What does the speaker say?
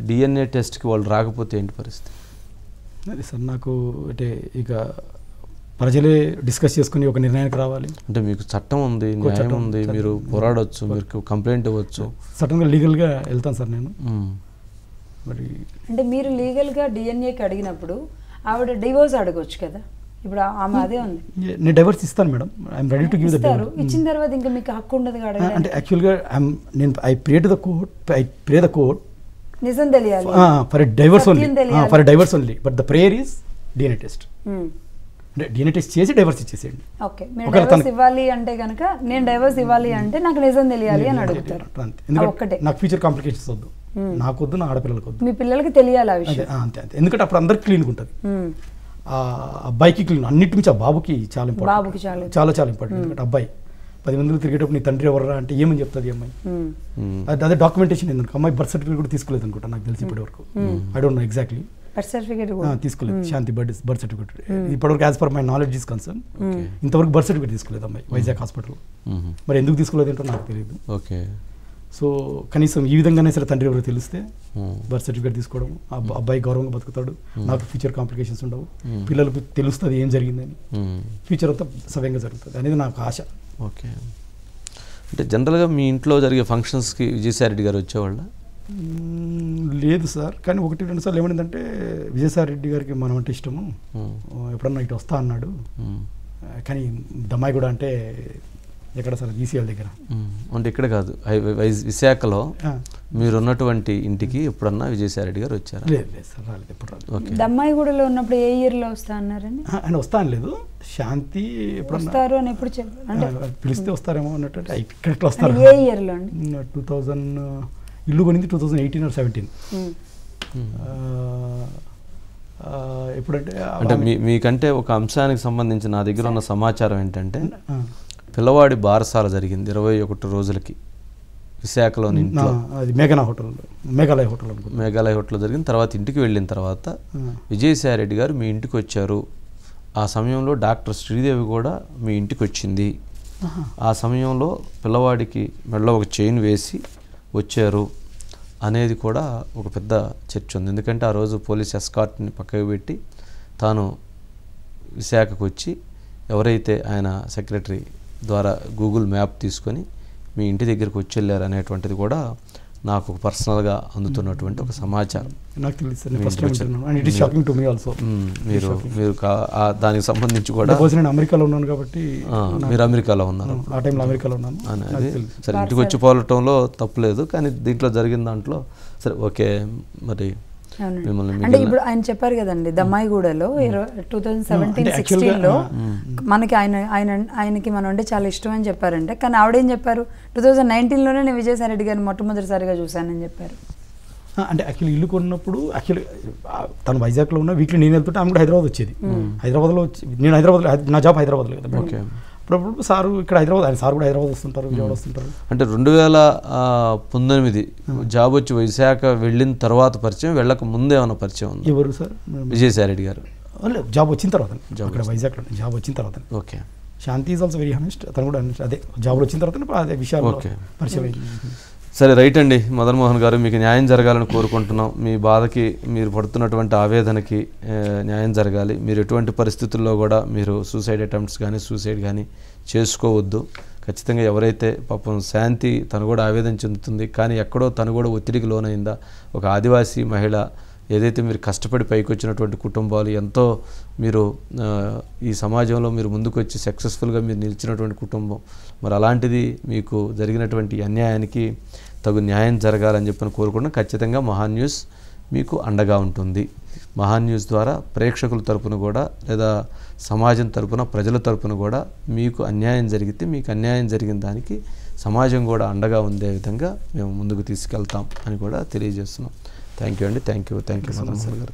DNA టెస్ట్‌కి వాళ్ళు రాకపోతే ఏంటి పరిస్థితి? అది సార్ నాకు అంటే ఇక ప్రజలే డిస్కస్ చేసుకుని ఒక నిర్ణయానికి రావాలి. అంటే మీకు చట్టం ఉంది, న్యాయం ఉంది, మీరు పోరాడొచ్చు, మీరు కంప్లైంట్ ఇవ్వచ్చు. సడన్గా లీగల్గా వెళ్తాను సార్ నేను. మరి అంటే మీరు లీగల్గా డిఎన్ఏకి అడిగినప్పుడు ఆవిడ డివోర్స్ అడగొచ్చు కదా, ఇప్పుడు ఆమె అదే ఉంది. నేను డైవర్స్ ఇస్తాను madam, I'm ready to give the ఇస్తారు. ఇచ్చిన తర్వాత ఇంకా మీకు హక్కు ఉండదు కదా. అంటే యాక్చువల్గా నేను I pray to the court నిజం తెలియాలి for divorce only, for divorce only, but the prayer is DNA test. అంటే డిఎన్ఏ టెస్ట్ చేసి డైవర్స్ ఇచ్చేసేయండి. ఓకే, మీరు డైవర్స్ ఇవ్వాలి అంటే కనుక నేను డైవర్స్ ఇవ్వాలి అంటే నాకు నిజం తెలియాలి అని అడుగుతారు. ఎందుకంటే నాకు ఫ్యూచర్ కాంప్లికేషన్స్ వద్దు, నాకు వద్దు, నా ఆడపిల్లలకు వద్దు, మీ పిల్లలకి తెలియాలి ఆ విషయం. అంతే అంతే. ఎందుకంటే అప్పుడు అందరికి క్లీన్గా ఉంటుంది, ఆ అబ్బాయికి క్లీన్, అన్నిటి నుంచి ఆ బాబుకి చాలా ఇంపార్టెంట్, చాలా చాలా ఇంపార్టెంట్. ఎందుకంటే అబ్బాయి 10 మందిలో తిరిగేటప్పుడు నీ తండ్రి ఎవరా అంటే ఏమని చెప్తుంది అమ్మాయి. అదే డాక్యుమెంటేషన్ ఎందుకు అమ్మాయి బర్త్ సర్టిఫికేట్ కూడా తీసుకోలేదు అనుకుంటా నాకు తెలిసి ఇప్పటి వరకు. I don't know exactly, birth certificate తీసుకోలేదు. శాంతి బర్త్ సర్టిఫికేట్ ఇప్పటివరకు as per my knowledge is concern ఇంతవరకు బర్త్ సర్టిఫికేట్ తీసుకోలేదు అమ్మాయి వైజాగ్ హాస్పిటల్. మరి ఎందుకు తీసుకోలేదు ఏంటో నాకు తెలియదు. ఓకే, సో కనీసం ఈ విధంగానే సరే తండ్రి ఎవరో తెలిస్తే బర్త్ సర్టిఫికేట్ తీసుకోవడం, అబ్బాయి గౌరవంగా బతుకుతాడు, నాకు ఫ్యూచర్ కాంప్లికేషన్స్ ఉండవు, పిల్లలకు తెలుస్తుంది ఏం జరిగిందని, ఫ్యూచర్ అంతా సవ్యంగా జరుగుతుంది అనేది నాకు ఆశ. ఓకే, అంటే జనరల్గా మీ ఇంట్లో జరిగే ఫంక్షన్స్కి విజయసాయిరెడ్డి గారు వచ్చేవాళ్ళ? లేదు సార్, కానీ 1-2 సార్లు ఏమైందంటే విజయసాయిరెడ్డి గారికి మనం అంటే ఇష్టము, ఎప్పుడన్నా ఇటు వస్తా అన్నాడు. కానీ దమ్మాయి కూడా అంటే ఎక్కడ సార్ ఈసీఎల్ దగ్గర, అంటే ఇక్కడ కాదు విశాఖలో మీరు ఉన్నటువంటి ఇంటికి ఎప్పుడన్నా విజయసాయిరెడ్డి గారు వచ్చారు? లేదు లేదు సార్, రాలేదు, ఎప్పుడు రాలేదు. దమ్మాయిగూడలో ఉన్నప్పుడు ఏ ఇయర్లో వస్తా అన్నారండి? ఆయన వస్తా అని లేదు, శాంతి వస్తారు అని ఎప్పుడు చెప్పారు, పిలిస్తే వస్తారేమో అన్నట్టు. ఇక్కడ వస్తారు. ఏ ఇయర్లో అండి? 2000 ఇల్లు కొనింది 2018 or 17. ఎప్పుడంటే అంటే మీకంటే ఒక అంశానికి సంబంధించి నా దగ్గర ఉన్న సమాచారం ఏంటంటే పిల్లవాడి బారసాల జరిగింది 21 రోజులకి విశాఖలోని ఇంట్లో, మేఘాలయ హోటల్లో జరిగింది. తర్వాత ఇంటికి వెళ్ళిన తర్వాత విజయసాయిరెడ్డి గారు మీ ఇంటికి వచ్చారు. ఆ సమయంలో డాక్టర్ శ్రీదేవి కూడా మీ ఇంటికి వచ్చింది. ఆ సమయంలో పిల్లవాడికి మెడలో ఒక చైన్ వేసి వచ్చారు అనేది కూడా ఒక పెద్ద చర్చ ఉంది. ఎందుకంటే ఆ రోజు పోలీస్ ఎస్కార్ట్ని పక్కకు పెట్టి తాను విశాఖకు వచ్చి ఎవరైతే ఆయన సెక్రటరీ ద్వారా గూగుల్ మ్యాప్ తీసుకొని మీ ఇంటి దగ్గరికి వచ్చి వెళ్ళారు అనేటువంటిది కూడా నాకు పర్సనల్గా అందుతున్నటువంటి ఒక సమాచారం. నాకు తెలుసు, మీరు దానికి సంబంధించి కూడా నేను అమెరికాలో ఉన్నాను కాబట్టి. మీరు అమెరికాలో ఉన్నారు, ఆ టైంలో అమెరికాలో ఉన్నాను. అనేది సరే, ఇంటికి వచ్చి పోవటంలో తప్పులేదు, కానీ దీంట్లో జరిగిన దాంట్లో సరే ఓకే. మరి అంటే ఇప్పుడు ఆయన చెప్పారు కదండి దమ్మాయిగూడలో 2017-16లో మనకి ఆయనకి మనం అంటే చాలా ఇష్టం అని చెప్పారంటే, కానీ ఆవిడేం చెప్పారు 2019లోనే నేను విజయసాయిరెడ్డి గారిని మొట్టమొదటిసారిగా చూశానని చెప్పారు. అంటే యాక్చువల్లీ ఇల్లు కొన్నప్పుడు యాక్చువల్లీ తను వైజాగ్లో ఉన్న వీక్లీ నేను వెళ్తుంటే ఆమె కూడా హైదరాబాద్ వచ్చేది. హైదరాబాద్లో నేను హైదరాబాద్లో, నా జాబ్ హైదరాబాద్లో కదా. ఓకే, అప్పుడప్పుడు సారు ఇక్కడ హైదరాబాద్, ఆయన సార్ కూడా హైదరాబాద్ వస్తుంటారు, విజయవాడ వస్తుంటారు. అంటే 2019 జాబ్ వచ్చి విశాఖ వెళ్ళిన తర్వాత పరిచయం, వెళ్ళక ముందే ఏమైనా పరిచయం ఉంది? ఎవరు సార్? విజయసాయిరెడ్డి గారు జాబ్ వచ్చిన తర్వాత, అక్కడ వైజాగ్లో జాబ్ వచ్చిన తర్వాత. Okay, Shanti is also very honest, అతను కూడా అదే జాబ్లో వచ్చిన తర్వాత అదే విషయాలు పరిచయం. సరే, రైట్ అండి మదన్ మోహన్ గారు, మీకు న్యాయం జరగాలని కోరుకుంటున్నాం. మీ బాధకి, మీరు పడుతున్నటువంటి ఆవేదనకి న్యాయం జరగాలి. మీరు ఎటువంటి పరిస్థితుల్లో కూడా మీరు సూసైడ్ అటెంప్ట్స్ కానీ సూసైడ్ కానీ చేసుకోవద్దు. ఖచ్చితంగా ఎవరైతే పాపం శాంతి తను కూడా ఆవేదన చెందుతుంది, కానీ ఎక్కడో తను కూడా ఒత్తిడికి లోనైందా, ఒక ఆదివాసీ మహిళ, ఏదైతే మీరు కష్టపడి పైకి వచ్చినటువంటి కుటుంబాలు, ఎంతో మీరు ఈ సమాజంలో మీరు ముందుకు వచ్చి సక్సెస్ఫుల్గా మీరు నిలిచినటువంటి కుటుంబం, మరి అలాంటిది మీకు జరిగినటువంటి అన్యాయానికి తగు న్యాయం జరగాలని చెప్పని కోరుకుంటున్నాం. ఖచ్చితంగా మహాన్ న్యూస్ మీకు అండగా ఉంటుంది. మహాన్ న్యూస్ ద్వారా ప్రేక్షకుల తరపున కూడా, లేదా సమాజం తరపున, ప్రజల తరపున కూడా మీకు అన్యాయం జరిగితే, మీకు అన్యాయం జరిగిన దానికి సమాజం కూడా అండగా ఉండే విధంగా మేము ముందుకు తీసుకెళ్తాం అని కూడా తెలియజేస్తున్నాం. థ్యాంక్ యూ అండి, థ్యాంక్ యూ మదన్ మోహన్ గారు.